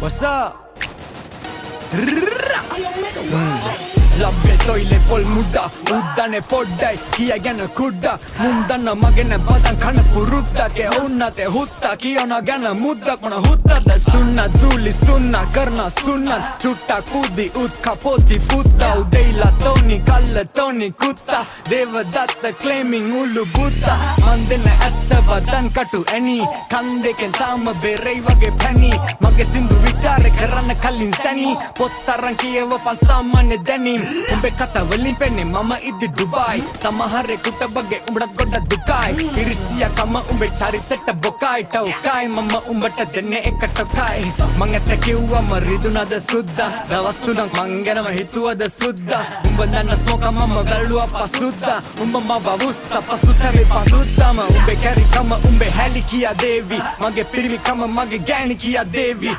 What's up? ලබ්බේ තොයිලේ පොල් මුද්දා උද්දනේ පොඩ්ඩයි කියගෙන කුඩ්ඩා මුන්දන්න මගෙන බදන් කන පුරුද්දගේ උන්නතේ හුත්තා කියන ගැන මුද්දක් මොන හුත්තද සුන්න දූලි සුන්න කරන සුන්න චුට්ටා කුදි උත් කපොති පුත්තා උදේලා තෝනි කල්ල තෝනි කුත්තා දේවදත්ත ක්ලේමින් උළු බුත්තා මන් දෙන්න ඇත්ත වදන් කටු ඇනි කන් දෙකෙන් තාම බෙරයි වගේ පැණි මගේ සින්දු විචාර කරන්න කලින් සැනි පොත්තරන් කියවපන් සාමාන්‍ය දැනීම් උඹේ කතා වලින් පෙන්නේ මම ඉදි ඩුබායි සමහරෙකුට වගේ උඹට ගොඩක් දුකයි ඉරිසියාකම උඹේ චරිතෙට බොකයි ටවුකයි මම උඹට දෙන්නේ එක ටොකයි මං ඇත්ත කිව්වම රිදුනද සුද්දා දවස් තුනක් මං ගැනම හිතුවද සුද්දා උඹ දන්න ස්මෝක මම වැළුවා පසුද්දා උඹ මව වුස්සා පසුතැවි පසුද්දාම උඹේ කැරිකම උඹේ හැලි කියා දේවි මගේ පිරිමිකම මගේ ගෑණි කියා දේවි